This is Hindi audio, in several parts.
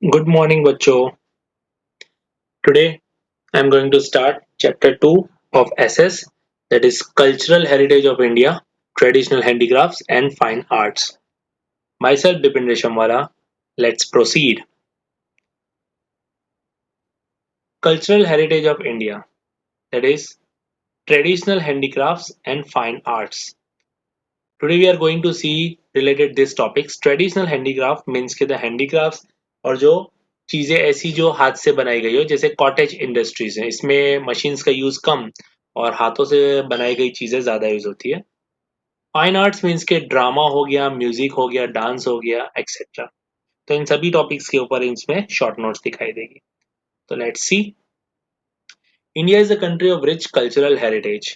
Good morning, Bacho. Today I'm going to start chapter 2 of SS, that is Cultural Heritage of India, Traditional Handicrafts and Fine Arts. Myself, Bipin Reshamwala. Let's proceed. Cultural Heritage of India, that is Traditional Handicrafts and Fine Arts. Today we are going to see related these topics. Traditional handicraft means के the handicrafts और जो चीजें ऐसी जो हाथ से बनाई गई हो जैसे कॉटेज इंडस्ट्रीज है इसमें मशीन्स का यूज कम और हाथों से बनाई गई चीजें ज्यादा यूज होती है. फाइन आर्ट्स मीन्स के ड्रामा हो गया, म्यूजिक हो गया, डांस हो गया, एक्सेट्रा. तो इन सभी टॉपिक्स के ऊपर इसमें शॉर्ट नोट्स दिखाई देगी. तो let's see. India is a country of rich cultural heritage.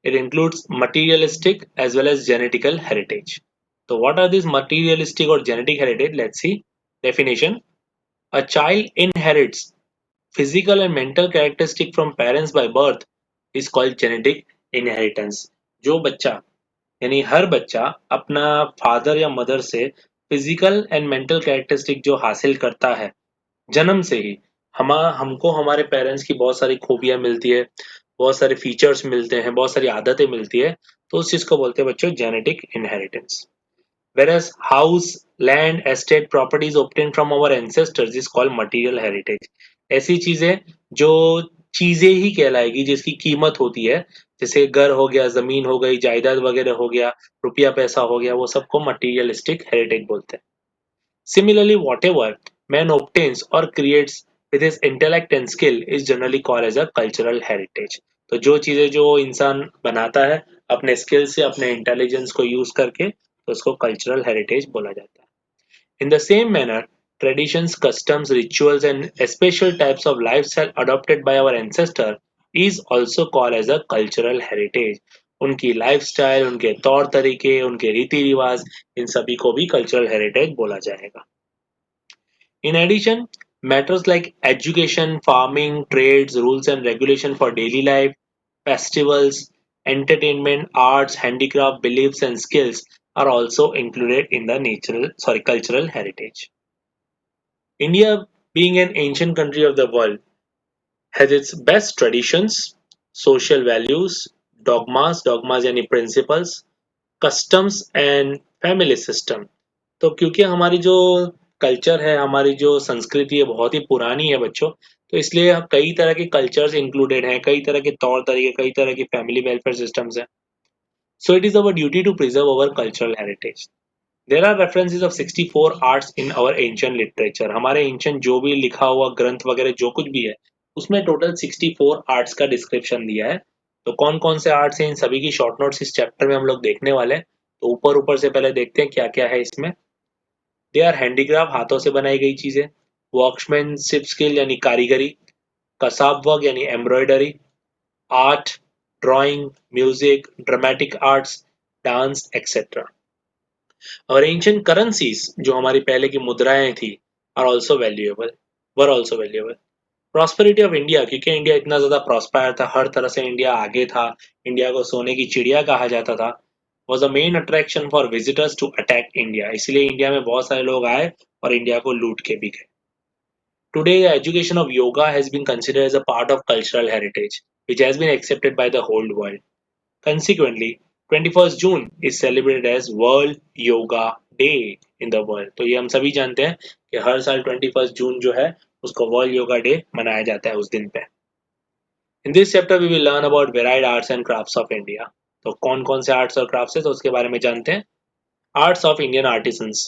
It includes materialistic as well as genetical heritage. So, what are these materialistic or genetic heritage? Let's see. Definition. A child inherits physical and mental characteristic from parents by birth is called genetic inheritance. जो बच्चा यानी हर बच्चा अपना फादर या मदर से फिजिकल एंड मेंटल कैरेक्टरिस्टिक जो हासिल करता है जन्म से ही हमको हमारे पेरेंट्स की बहुत सारी खूबियां मिलती है, बहुत सारे फीचर्स मिलते हैं, बहुत सारी आदतें मिलती है. तो उस चीज को बोलते हैं बच्चों genetic inheritance. Whereas house, land, estate, properties obtained from our ancestors is called material heritage. ऐसी चीजें जो चीजें ही कहलाएगी जिसकी कीमत होती है, जैसे घर हो गया, जमीन हो गई, जायदाद वगैरह हो गया, रुपया पैसा हो गया, वो सबको मटीरियलिस्टिक हेरिटेज बोलते हैं. Similarly, whatever man obtains or creates with his intellect and skill is generally called as a cultural heritage. तो जो चीजें जो इंसान बनाता है अपने स्किल से, अपने इंटेलिजेंस को यूज करके, तो उसको कल्चरल हेरिटेज बोला जाता है. In the same manner, traditions, customs, rituals, and special types of lifestyle adopted by our ancestor is also called as a cultural heritage. उनकी लाइफस्टाइल, उनके तौर तरीके, उनके रीति रिवाज, इन सभी को भी कल्चरल हेरिटेज बोला जाएगा. In addition, matters like education, farming, trades, rules and regulation for daily life, festivals, entertainment, arts, handicraft, beliefs and skills are also included in the cultural heritage. India, being an ancient country of the world, has its best traditions, social values, dogmas यानी principles, customs and family system. तो क्योंकि हमारी जो कल्चर है, हमारी जो संस्कृति है बहुत ही पुरानी है बच्चों, तो इसलिए कई तरह के कल्चर्स इंक्लूडेड हैं, कई तरह के तौर तरीके, कई तरह की फैमिली वेलफेयर सिस्टम्स हैं. So it is our duty to preserve our cultural heritage. There are references of 64 arts in our ancient literature. हमारे एंशिएंट जो भी लिखा हुआ ग्रंथ वगैरह जो कुछ भी है उसमें टोटल 64 आर्ट्स का डिस्क्रिप्शन दिया है. तो कौन कौन से आर्ट्स हैं इन सभी की शॉर्ट नोट्स इस चैप्टर में हम लोग देखने वाले हैं. तो ऊपर ऊपर से पहले देखते हैं क्या क्या है इसमें. दे आर हैंडीक्राफ्ट, हाथों से बनाई गई चीजें. वर्कमैनशिप स्किल यानी कारीगरी. कसाब वर्क यानी embroidery. Art, drawing, music, dramatic arts, dance etcetera. और एंशिएंट करेंसीज जो हमारी पहले की मुद्राएं थी are also valuable were also valuable. Prosperity of India, क्योंकि इंडिया इतना ज्यादा प्रॉस्पायर था, हर तरह से इंडिया आगे था, इंडिया को सोने की चिड़िया कहा जाता था, was a main attraction for visitors to attack India. इसलिए इंडिया में बहुत सारे लोग आए और इंडिया को लूट के भी गए. Today, the education of yoga has been considered as a part of cultural heritage, which has been accepted by the whole world. Consequently, 21st June is celebrated as World Yoga Day in the world. तो ये हम सभी जानते हैं कि हर साल 21st जून जो है उसको वर्ल्ड योगा डे मनाया जाता है उस दिन पे. In this chapter we will learn about varied arts and crafts of India. तो कौन कौन से आर्ट्स और क्राफ्ट्स है तो उसके बारे में जानते हैं. Arts of Indian artisans.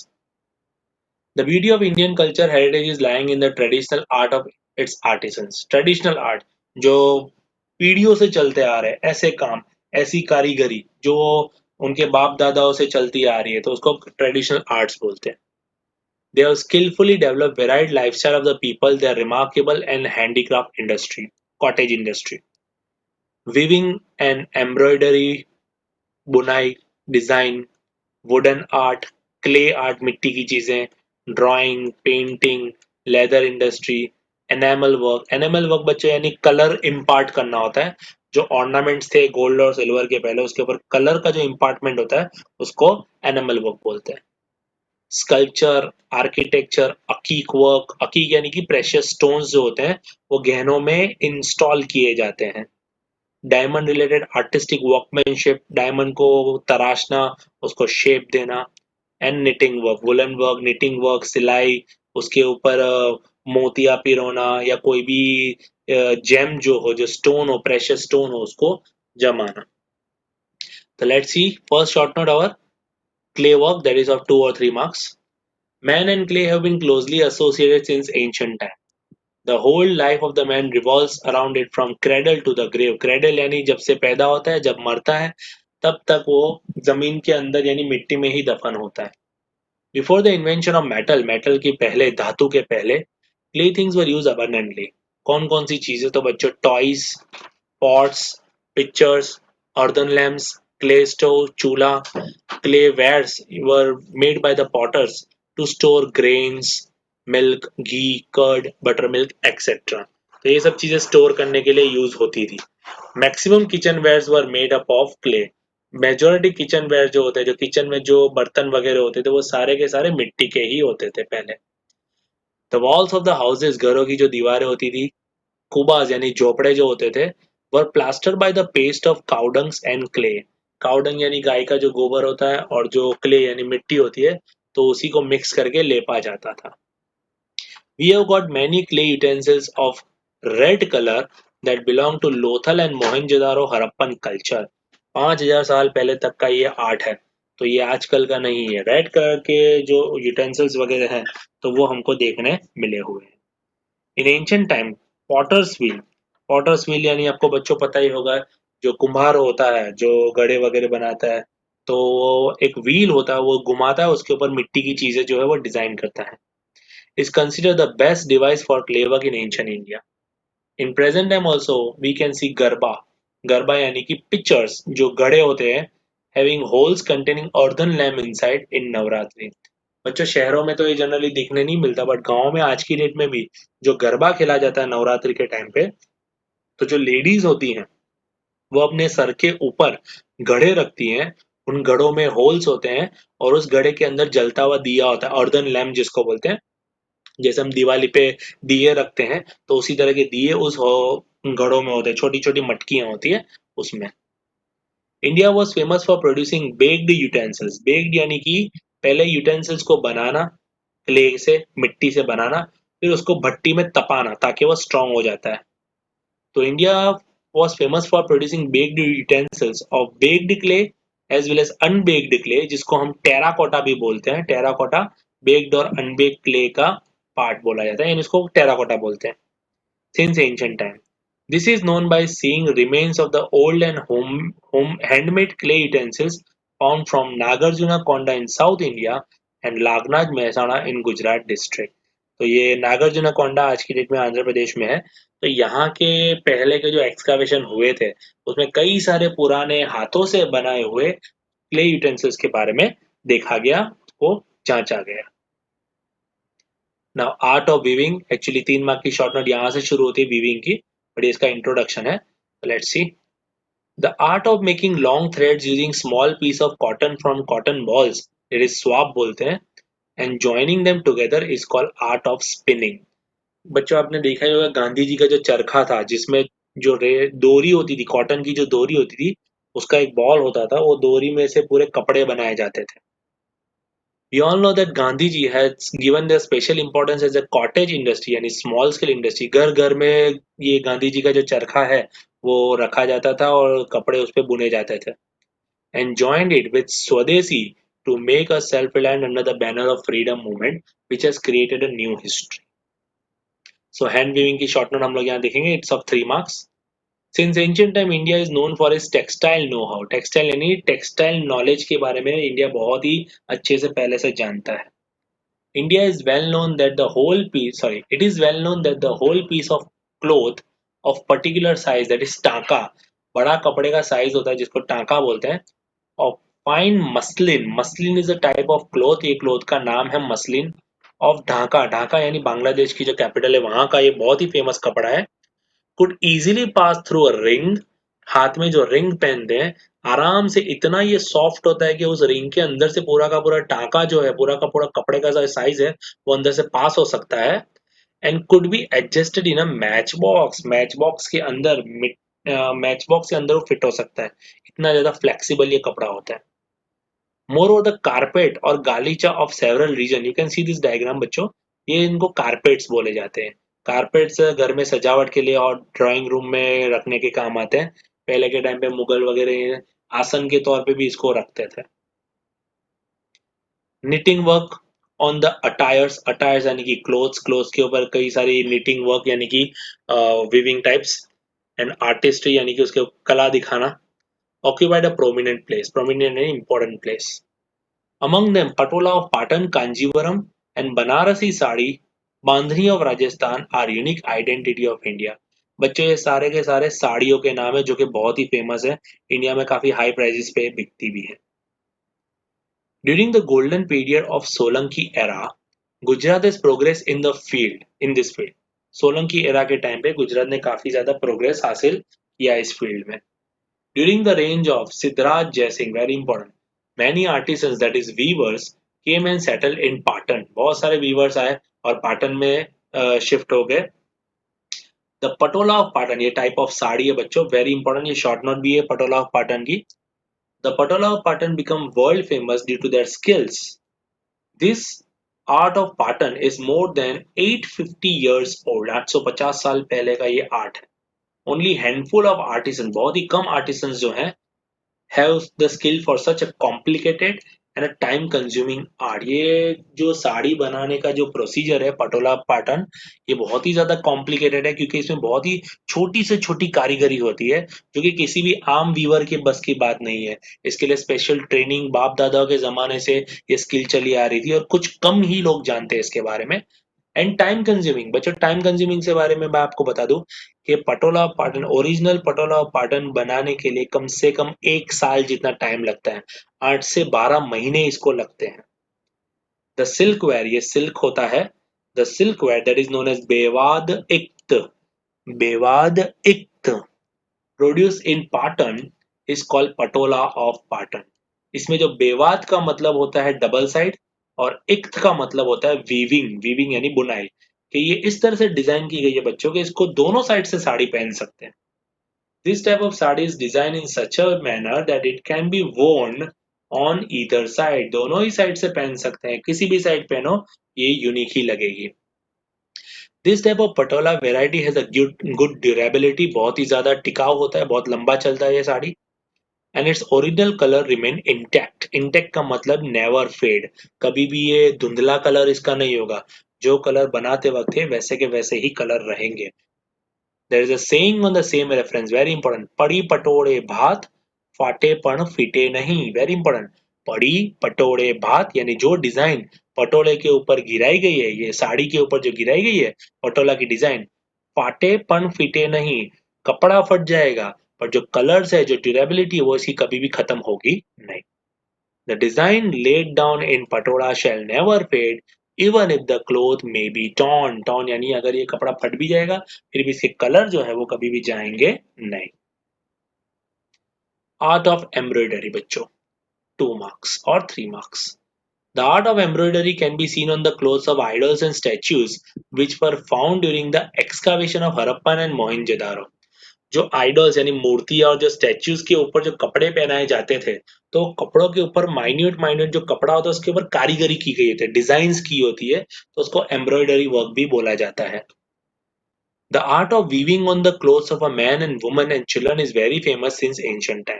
The beauty of Indian culture heritage is lying in the traditional art of its artisans. Traditional art जो पीढ़ियों से चलते आ रहे हैं, ऐसे काम, ऐसी कारीगरी जो उनके बाप दादाओं से चलती आ रही है, तो उसको ट्रेडिशनल आर्ट्स बोलते हैं. They have skillfully developed varied lifestyle of the people. They are remarkable and handicraft industry, cottage industry, weaving and embroidery, बुनाई, design, wooden art, clay art मिट्टी की चीजें, drawing, painting, leather industry, enamel work बच्चों यानी कलर इम्पार्ट करना होता है. जो ऑर्नामेंट्स थे गोल्ड और सिल्वर के पहले उसके ऊपर कलर का जो इम्पार्टमेंट होता है उसको एनामल वर्क बोलते हैं. स्कल्पचर, आर्किटेक्चर, अकीक वर्क, अकीक यानी कि प्रेशियस स्टोन्स जो होते हैं वो गहनों में इंस्टॉल किए जाते हैं। Diamond related artistic workmanship, diamond को तराशना, उसको शेप देना। And knitting work, woollen work, knitting work, सिलाई, उसके ऊपर मोतिया पिरोना या कोई भी जेम जो हो, जो स्टोन हो, प्रेशियस स्टोन हो, उसको जमाना। तो let's see first short note our clay work, that is of 2 or 3 marks. Man and clay have been closely associated since ancient time. The whole life of the man revolves around it from cradle to the grave. Cradle यानी जब से पैदा होता है, जब मरता है, तब तक वो जमीन के अंदर यानी मिट्टी में ही दफन होता है। Before the invention of metal, metal के पहले, धातु के पहले, clay things were used abundantly. कौन कौन सी चीजें? तो बच्चों, toys, pots, pictures, earthen lamps, clay stove, चूल्हा, clay wares were made by the potters to store grains, milk, ghee, curd, buttermilk, etc. तो ये सब चीजें स्टोर करने के लिए यूज होती थी। Maximum kitchen wares were made up of clay. Majority kitchen ware जो होते हैं, जो किचन में जो बर्तन वगैरह होते थे, वो सारे के सारे मिट्टी के ही होते थे पहले। The walls of the houses, घरों की जो दीवारें होती थी, कुबाज यानी झोपड़े जो होते थे, were plaster by the paste of cow dungs and clay. Cow dung यानी गाय का जो गोबर होता है, और जो क्ले यानी मिट्टी होती है, तो उसी को मिक्स करके लेपा जाता था। We have got many clay utensils of red color that belong to Lothal and Mohenjo-daro Harappan culture. 5000 साल पहले तक का ये आर्ट है, तो ये आजकल का नहीं है। रेड कलर के जो यूटेंसिल्स वगैरह हैं, तो वो हमको देखने मिले हुए हैं। In ancient time, potter's wheel यानी आपको बच्चों पता ही होगा, जो कुम्हार होता है, जो घड़े वगैरह बनाता है, तो वो एक व्हील होता है, वो घुमाता है, उसके ऊपर मिट्टी की चीजें जो है वो डिजाइन करता है। Is considered the best device for clay work in ancient India. In present time also, we can see garba. Garba यानी कि pictures जो गड़े होते हैं, having holes containing earthen lamp inside in Navratri. बच्चों, शहरों में तो ये जनरली देखने नहीं मिलता, बट गांव में आज की डेट में भी जो गरबा खेला जाता है नवरात्रि के टाइम पे, तो जो लेडीज होती हैं, वो अपने सर के ऊपर घड़े रखती हैं। उन घड़ों में होल्स होते हैं, और उस घड़े के अंदर जलता हुआ दिया होता है, अर्दन लैम्प जिसको बोलते हैं। जैसे हम दिवाली पे दिए रखते हैं, तो उसी तरह के दिए उस घड़ों में होते हैं, छोटी छोटी मटकियां होती है उसमें। India was famous for producing baked utensils. Baked यानी कि पहले यूटेंसिल्स को बनाना, क्ले से, मिट्टी से बनाना, फिर उसको भट्टी में तपाना ताकि वो स्ट्रांग हो जाता है। तो India was famous for producing baked utensils of baked clay as well as unbaked clay, जिसको हम टेराकोटा भी बोलते हैं। टेराकोटा बेक्ड और अनबेक्ड क्ले का पार्ट बोला जाता है, यानी इसको टेराकोटा बोलते हैं। Since ancient time, this is known by seeing remains of the old and handmade clay utensils found from Nagarjuna-Konda in South India and Lagnaj Mehsana in Gujarat district. तो ये नागार्जुना-कोंडा आज की डेट में आंध्र प्रदेश में है। तो यहाँ के पहले के जो एक्सकावेशन हुए थे, उसमें कई सारे पुराने हाथों से बनाए हुए क्ले यूटेंसिल्स के बारे में देखा गया, वो जांचा गया। Now art of weaving, actually 3 mark की शॉर्ट नोट यहाँ से शुरू होती है वीविंग की, बट ये इसका इंट्रोडक्शन है। Let's see. The art of making long threads using small piece of cotton from cotton balls, it is स्वाप बोलते हैं, and joining them together is called art of spinning. बच्चों, आपने देखा ही होगा गांधी जी का जो चरखा था, जिसमें जो डोरी होती थी, कॉटन की जो डोरी होती थी, उसका एक बॉल होता था, वो डोरी में से पूरे कपड़े बनाए जाते थे। We all know that Gandhi ji has given the special importance as a cottage industry यानी small scale industry। घर घर में ये गांधी जी का जो चरखा है वो रखा जाता था, और कपड़े उस पे बुने जाते थे। And joined it with Swadeshi to make us self-reliant under the banner of freedom movement, which has created a new history. So hand weaving की short note हम लोग यहाँ देखेंगे, it's of 3 marks. Since ancient time, India is known for its textile know-how। Textile यानी टेक्सटाइल नॉलेज के बारे में इंडिया बहुत ही अच्छे से पहले से जानता है। India is well known that the whole piece, sorry, it is well known that the whole piece of cloth of particular size, that is टांका, बड़ा कपड़े का साइज होता है जिसको टांका बोलते हैं, of fine muslin, muslin is a type of cloth, ये क्लोथ का नाम है मसलिन, of ढाका, ढाका यानी बांग्लादेश की जो कैपिटल है वहां का ये बहुत ही फेमस कपड़ा है, could easily pass through a ring, हाथ में जो रिंग पहनते हैं, आराम से इतना ये सॉफ्ट होता है कि उस रिंग के अंदर से पूरा का पूरा टाँका जो है, पूरा का पूरा कपड़े का जो साइज है, वो अंदर से पास हो सकता है and could be adjusted in a match box. Match box के अंदर वो फिट हो सकता है। इतना ज्यादा फ्लेक्सिबल ये कपड़ा होता है। मोर ओवर द कारपेट और गालीचा of several region, you can see this diagram बच्चों। ये इनको कारपेट्स बोले जाते हैं। कारपेट्स घर में सजावट के लिए और ड्राइंग रूम में रखने के काम आते हैं। पहले के टाइम पे मुगल वगैरह आसन के तौर पे भी इसको रखते थे। Knitting work on the attires यानी कि क्लोथ्स के ऊपर कई सारी निटिंग वर्क यानी कि विविंग टाइप्स एंड आर्टिस्ट्री यानी कि उसके कला दिखाना। ऑक्यूपाइड अ प्रोमिनेंट यानी important place. Among them Patola of Patan, Kanjeevaram and Banarasi sari, bandhani of Rajasthan are unique identity of India. बच्चों ये सारे के सारे साड़ियों के नाम है जो कि बहुत ही फेमस है, इंडिया में काफी हाई प्राइसेस पे बिकती भी है। During the golden period of Solanki era, Gujarat has progress in this field. Solanki era के टाइम पे गुजरात ने काफी ज्यादा प्रोग्रेस हासिल किया इस फील्ड में। During the reign of Siddharth Jaisingh, very important, many artisans that is weavers came and settled in Patan. बहुत सारे weavers आए और पाटन में शिफ्ट हो गए। द पटोला ऑफ पाटन, ये टाइप ऑफ साड़ी है बच्चों, वेरी इंपॉर्टेंट, ये शॉर्ट नोट भी है पटोला ऑफ पाटन की। The Patola of Patan become world famous due to their skills. This art of Patan is more than 850 years old. 850 साल पहले का ये आर्ट है। Only handful of artisans, बहुत ही कम आर्टिसंस जो हैं have the skill for such a complicated and a time consuming art। ये जो साड़ी बनाने का जो प्रोसीजर है पटोला पाटन, ये बहुत ही ज्यादा कॉम्प्लिकेटेड है क्योंकि इसमें बहुत ही छोटी से छोटी कारीगरी होती है जो कि किसी भी आम वीवर के बस की बात नहीं है। इसके लिए स्पेशल ट्रेनिंग बाप दादाओं के जमाने से ये स्किल चली आ रही थी और कुछ कम ही लोग जानते हैं इसके बारे में। एंड टाइम कंज्यूमिंग बच्चों, टाइम कंज्यूमिंग से बारे में मैं आपको बता दूं कि पटोला पाटन, ओरिजिनल पटोला पाटन बनाने के लिए कम से कम 1 साल जितना टाइम लगता है। 8 से 12 महीने इसको लगते हैं। द सिल्क वेयर, ये सिल्क होता है। The silk wear that is known as बेवाद इक्त, बेवाद इक्त produce in Patan is called Patola of Patan. इसमें जो बेवाद का मतलब होता है डबल साइड और इक्त का मतलब होता है वीविंग, वीविंग यानी बुनाई, कि ये इस तरह से डिजाइन की गई है बच्चों के इसको दोनों साइड से साड़ी पहन सकते हैं। This type of sari is design in such a manner that it can be worn on either side, दोनों ही साइड से पहन सकते हैं, किसी भी साइड पहनो ये यूनिक ही लगेगी। This type of Patola variety has a good durability, बहुत ही ज्यादा टिकाऊ होता है, बहुत लंबा चलता है ये sari. And its original colour remain intact, intact का मतलब नेवर फेड, कभी भी ये धुंधला कलर इसका नहीं होगा, जो कलर बनाते वक्त थे वैसे के वैसे ही कलर रहेंगे। There is a saying on the same reference, very important, पड़ी पटोड़े भात फाटे पण फिटे नहीं, वेरी इंपॉर्टेंट। पड़ी पटोड़े भात यानी जो डिजाइन पटोले के ऊपर गिराई गई है, ये साड़ी के ऊपर जो गिराई गई है पटोला की डिजाइन, फाटे पण फिटे नहीं, कपड़ा फट जाएगा पर जो कलर्स है, जो ड्यूरेबिलिटी है वो इसकी कभी भी खत्म होगी नहीं। The design laid down in Patola shall never fade even if the cloth may be torn, torn यानी अगर ये कपड़ा फट भी जाएगा फिर भी इसके कलर जो है वो कभी भी जाएंगे नहीं। आर्ट ऑफ एम्ब्रॉयडरी बच्चों, 2 मार्क्स और 3 marks. The art of embroidery can be seen on the clothes of idols and statues which were found during the excavation of Harappan and Mohenjo-daro। जो आइडल्स यानी मूर्तियां और जो स्टैच्यूज के ऊपर जो कपड़े पहनाए जाते थे, तो कपड़ों के ऊपर माइन्यूट माइन्यूट जो कपड़ा होता है उसके ऊपर कारीगरी की गई होती है, डिजाइन्स की होती है, तो उसको एम्ब्रॉयडरी वर्क भी बोला जाता है। The art of weaving on the clothes of a man and woman and children is very famous since ancient time.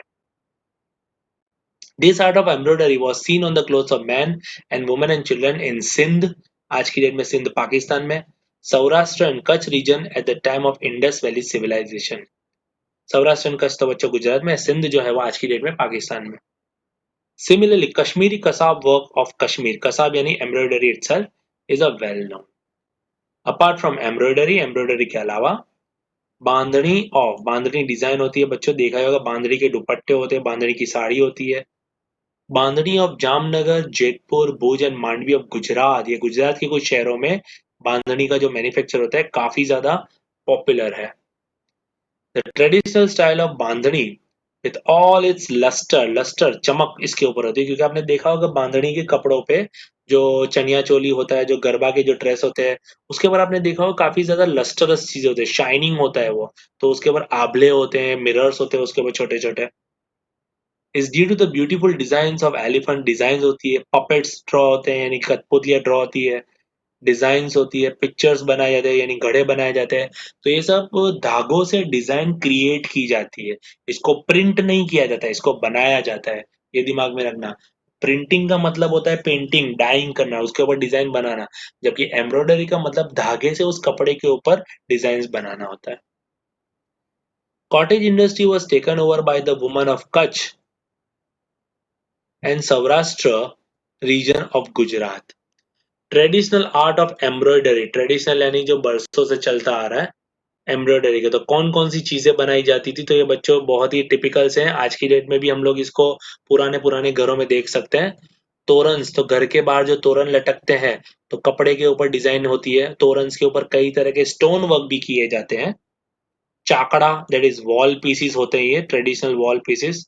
This art of embroidery was seen on the clothes of man and woman and children in Sindh, आज की डेट में सिंध पाकिस्तान में, Saurashtra and Kutch region at the time of Indus valley civilisation. Saurashtra and Kutch तो बच्चों गुजरात में, सिंध जो है वो आज की डेट में पाकिस्तान में। Similarly, Kashmiri kasab work of Kashmir, kasab यानी embroidery itself, is a well known. Apart from embroidery, embroidery के अलावा बांधनी ऑफ, बांधनी डिजाइन होती है बच्चों, देखा होगा बांधनी के दुपट्टे होते हैं, बांधनी की साड़ी होती है। Bandhani of Jamnagar, Jetpur, Bhuj and Mandvi of Gujarat, ये गुजरात के कुछ शहरों में बांधनी का जो मैन्युफैक्चर होता है काफी ज्यादा पॉपुलर है। The traditional style of bandhani with all its lustre, lustre चमक इसके ऊपर होती है, क्योंकि आपने देखा होगा बांधनी के कपड़ों पे जो चनिया चोली होता है, जो गरबा के जो ड्रेस होते हैं, उसके ऊपर आपने देखा होगा काफी ज्यादा लस्टरस चीजें होती है, शाइनिंग होता है वो। तो उसके ऊपर आभले होते हैं, मिरर्स होते हैं उसके ऊपर छोटे छोटे। Is due to the beautiful design of elephant, design होती है, पपेट्स ड्रॉ होते हैं यानी कठपुतलियां ड्रॉ होती है, डिजाइन्स होती है, पिक्चर्स बनाए जाते हैं यानी घड़े बनाए जाते हैं। तो ये सब धागों से डिजाइन क्रिएट की जाती है, इसको प्रिंट नहीं किया जाता है, इसको बनाया जाता है। ये दिमाग में रखना। प्रिंटिंग का मतलब होता है पेंटिंग, डाइंग करना, उसके ऊपर डिजाइन बनाना। जबकि एम्ब्रॉयडरी का मतलब धागे से उस कपड़े के ऊपर डिजाइन बनाना होता है। Cottage industry was taken over by the woman of Kutch and Saurashtra region of Gujarat. Traditional art of embroidery, traditional यानी जो बरसों से चलता आ रहा है एम्ब्रॉयडरी के, तो कौन कौन सी चीजें बनाई जाती थी, तो ये बच्चों बहुत ही टिपिकल से हैं, आज की डेट में भी हम लोग इसको पुराने पुराने घरों में देख सकते हैं। तोरन्स, तो घर के बाहर जो तोरण लटकते हैं, तो कपड़े के ऊपर डिजाइन होती है, तोरन्स के ऊपर कई तरह के स्टोन वर्क भी किए जाते हैं। चाकड़ा, दैट इज वॉल पीसीस होते हैं, ये traditional wall pieces.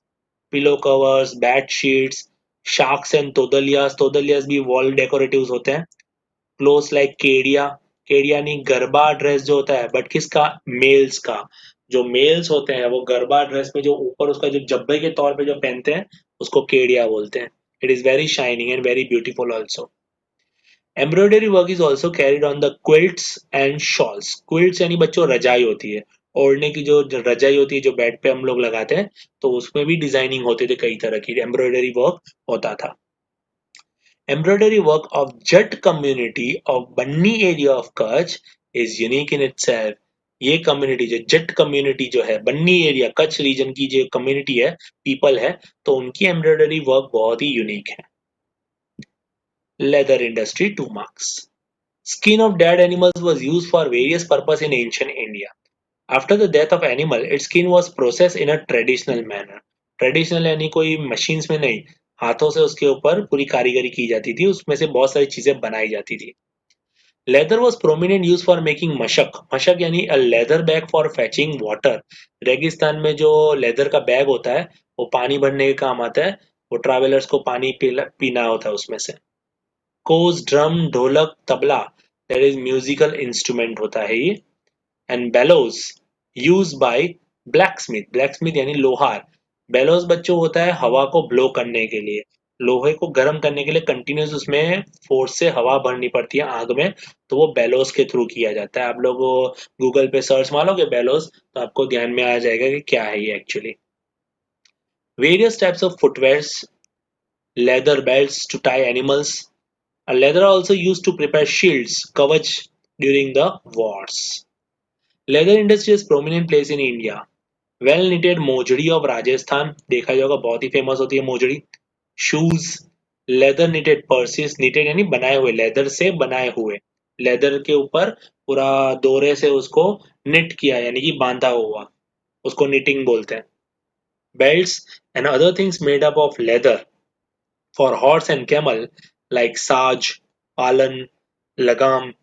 Pillow covers, bed sheets, shawls and तोदलियास, तोदलियास भी वॉल डेकोरेटिव्स होते हैं। क्लोथ्स लाइक केडिया, केडिया नहीं, गरबा ड्रेस जो होता है, बट किसका, मेल्स का। जो मेल्स होते हैं वो गरबा ड्रेस में जो ऊपर उसका जो जब्बे के तौर पे जो पहनते हैं, उसको केडिया बोलते हैं। It is very shining and very beautiful also. Embroidery work is also carried on the quilts and shawls. Quilts यानी बच्चों रजाई होती है, ओढ़ने की जो रजाई होती है जो बेड पे हम लोग लगाते हैं, तो उसमें भी डिजाइनिंग होती थी, कई तरह की एम्ब्रॉयडरी वर्क होता था। Embroidery work of Jat community of Banni area of Kutch is unique in itself. ये कम्युनिटी जो जट कम्युनिटी जो है बन्नी एरिया कच्छ रीजन की जो कम्युनिटी है, पीपल है, तो उनकी एम्ब्रॉयडरी वर्क बहुत ही यूनिक है। Leather industry 2 marks. Skin of dead animals was used for various purposes in ancient India. After the death of animal, its skin was processed in a traditional manner. Traditional यानी कोई मशीन्स में नहीं, हाथों से उसके ऊपर पूरी कारीगरी की जाती थी, उसमें से बहुत सारी चीजें बनाई जाती थी। Leather was prominent use for making मशक, मशक यानी a leather bag for fetching water. रेगिस्तान में जो लेदर का बैग होता है वो पानी भरने के काम आता है, वो ट्रैवलर्स को पानी पीना होता है उसमें से। कोस, ड्रम, ढोलक, tabla, that is musical instrument होता है ये। And bellows use by blacksmith, blacksmith यानी लोहार। बेलोज बच्चों होता है हवा को ब्लो करने के लिए, लोहे को गर्म करने के लिए कंटिन्यूस उसमें फोर्स से हवा भरनी पड़ती है आग में, तो वो बेलोज के थ्रू किया जाता है। आप लोग गूगल पे सर्च मारोगे बेलोज, तो आपको ध्यान में आ जाएगा कि क्या है ये actually. Various types of footwears, leather belts to tie animals, leather also used to prepare shields, kavach during the wars. Leather industry has prominent place in India. Well knitted mojari of Rajasthan, देखा जाएगा बहुत ही फेमस होती है mojari. Shoes, leather knitted purses, knitted यानी बनाए हुए, लेदर से बनाए हुए, लेदर के ऊपर पूरा दोरे से उसको निट किया यानी कि बांधा हुआ, उसको निटिंग बोलते हैं। Belts and other things made up of leather for horse and camel like साज, पालन, लगाम,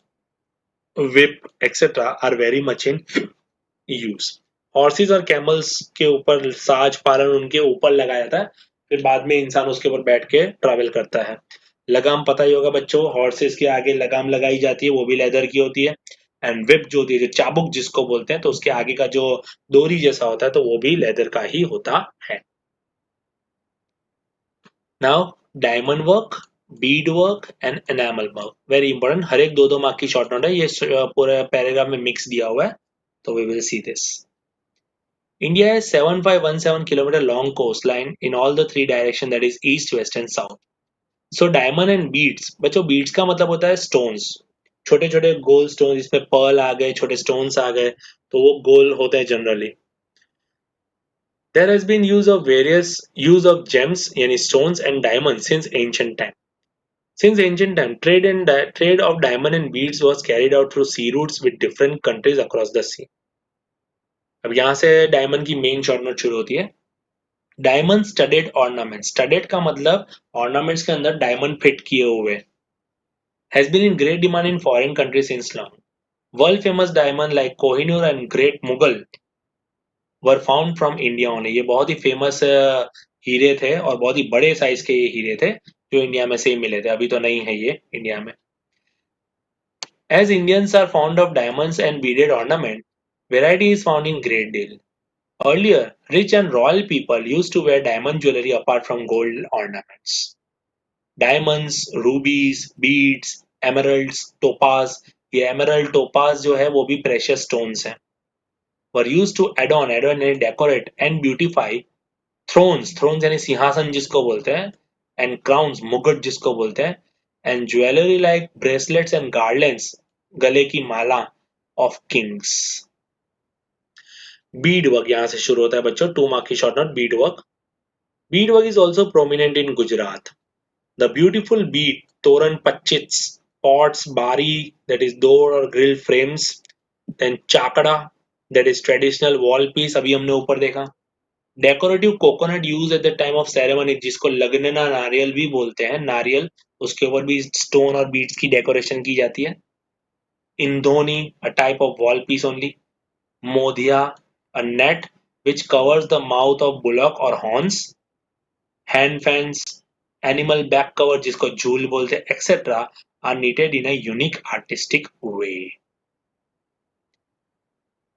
whip etc are very much in use. Horses और कैमल्स के ऊपर साज पालन उनके ऊपर लगाया जाता है, फिर बाद में इंसान उसके ऊपर बैठ के ट्रैवल करता है। लगाम पता ही होगा बच्चों, हॉर्सेस के आगे लगाम लगाई जाती है, वो भी लेदर की होती है। एंड विप जो होती है, जो चाबुक जिसको बोलते हैं, तो उसके आगे का जो डोरी जैसा होता है, तो वो भी लेदर का ही होता है। Now diamond work, bead work and enamel work, very important, हर एक दो दो मार्क की शॉर्ट नोट है, ये पूरे पैराग्राफ में मिक्स दिया हुआ है, तो we will see this. India has 7517 kilometer long coastline in all the three direction, that is east, west and south. So diamond and beads, बच्चों beads का मतलब होता है stones, छोटे छोटे गोल stones, जिसमें pearl आ गए, छोटे stones आ गए, तो वो गोल होते हैं generally. There has been use of gems यानी stones and diamonds since ancient time. Since ancient time, trade of diamond and beads was carried out through sea routes with different countries across the sea. अब यहाँ से डायमंड की मेन शॉर्ट नोट शुरू होती है। डायमंड स्टडेड ऑर्नामेंट, स्टडेड का मतलब ऑर्नामेंट्स के अंदर डायमंड फिट किए हुए, has been in great demand in foreign country since long. World famous diamond like Kohinoor and great Mughal were found from India only. ये बहुत ही फेमस हीरे थे और बहुत ही बड़े साइज के ये हीरे थे जो इंडिया में से ही मिले थे, अभी तो नहीं है ये इंडिया में। As Indians are fond of diamonds and beaded ornament, variety is found in great deal. Earlier, rich and royal people used to wear diamond jewelry apart from gold ornaments. Diamonds, rubies, beads, emeralds, topaz, ये emerald topaz जो है वो भी precious stones हैं, were used to adorn यानी decorate and beautify thrones, thrones यानी सिंहासन जिसको बोलते हैं, and crowns, मुकुट जिसको बोलते हैं, and jewelry like bracelets and garlands, गले की माला of kings. बीड वर्क यहाँ से शुरू होता है बच्चों, 2 मार्क की short note Beed work. Bead work is also prominent in Gujarat. The beautiful bead, toran pachits, pots, bari, that is door or grill frames, then chakada, that is traditional wall piece, अभी हमने ऊपर देखा. Decorative coconut used at the time of ceremony, जिसको लगनना नारियल भी बोलते हैं, नारियल उसके ऊपर भी स्टोन और बीड्स की डेकोरेशन की जाती है. Indhoni, a type of wall piece only. Modhya, a net which covers the mouth of bullock or horns. Hand fans, animal back cover जिसको झूल बोलते हैं, etc. are knitted in a unique artistic way.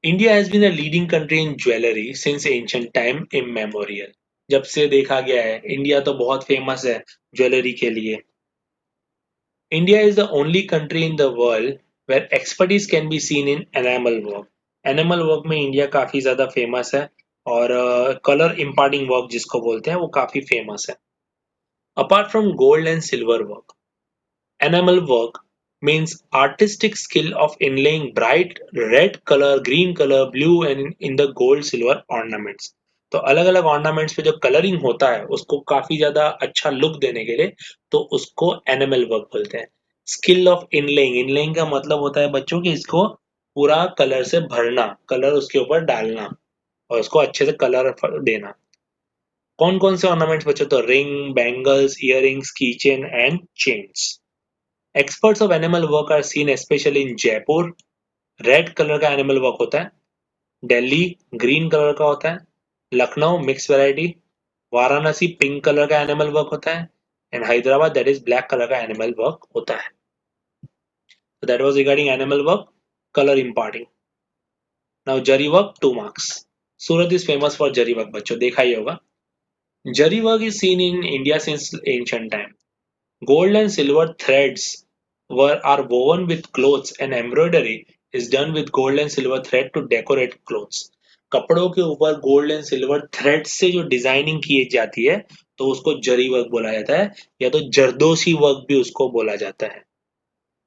India has been a leading country in jewelry since ancient time immemorial. जब से देखा गया है इंडिया तो बहुत फेमस है ज्वेलरी के लिए. India is the only country in the world where expertise can be seen in enamel work. Enamel work में इंडिया काफी ज्यादा फेमस है और कलर इम्पार्टिंग वर्क जिसको बोलते हैं वो काफी फेमस है. Apart from gold and silver work, enamel work means artistic skill of inlaying bright red color, green color, blue and in the gold silver ornaments. तो अलग अलग ऑर्नामेंट्स पे जो कलरिंग होता है उसको काफी ज्यादा अच्छा लुक देने के लिए तो उसको एनिमल वर्क बोलते हैं. स्किल ऑफ इनलेइंग, इनलेइंग का मतलब होता है बच्चों कि इसको पूरा कलर से भरना, कलर उसके ऊपर डालना और उसको अच्छे से कलर देना. कौन कौन से ऑर्नामेंट्स बच्चों, तो ring, bangles, earrings, keychain and chains. Experts of animal work are seen especially in Jaipur. Red colour का एनिमल वर्क होता है. दिल्ली ग्रीन कलर का होता है. Lucknow mix variety. Varanasi pink colour का एनिमल वर्क होता है. And Hyderabad that is black colour का एनिमल वर्क होता है. So that was regarding animal work, color imparting. Now zari work 2 marks. Surat is famous for zari work बच्चों, देखा ही होगा. जरी work is seen in India since ancient time. Gold and silver threads are woven with clothes and embroidery is done with gold and silver thread to decorate clothes. कपड़ों के ऊपर गोल्ड एंड सिल्वर थ्रेड से जो डिजाइनिंग की जाती है तो उसको जरी वर्क बोला जाता है या तो जरदोशी वर्क भी उसको बोला जाता है.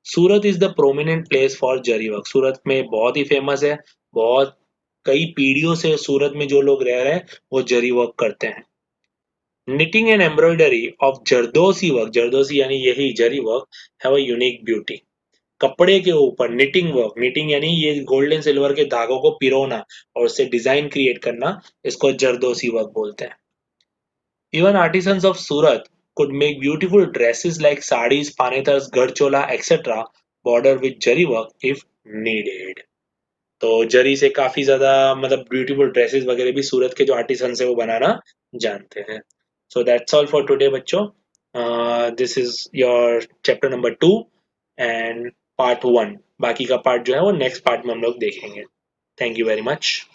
Surat is the prominent place for zari work. Surat में बहुत ही फेमस है. बहुत कई पीढ़ियों से सूरत में जो लोग रह रहे हैं वो जरी वर्क करते हैं. Knitting and embroidery of Jardosi work, Jardosi यानी यही जरी work, have a unique beauty. कपड़े के ऊपर निटिंग वर्क, निटिंग यानी ये गोल्ड एंड सिल्वर के धागों को पिरोना और उससे डिजाइन क्रिएट करना, इसको जरदोसी वर्क बोलते हैं. Even artisans of Surat could make beautiful dresses like sarees, panethas, garchola, etc. border with jari work if needed. तो जरी से काफी ज्यादा मतलब ब्यूटीफुल ड्रेसेस वगैरह भी सूरत के जो आर्टिसंस है वो बनाना जानते हैं. So that's all for today बच्चों. This is your chapter number 2 and part 1. बाकी का पार्ट जो है वो नेक्स्ट पार्ट में हम लोग देखेंगे. Thank you very much.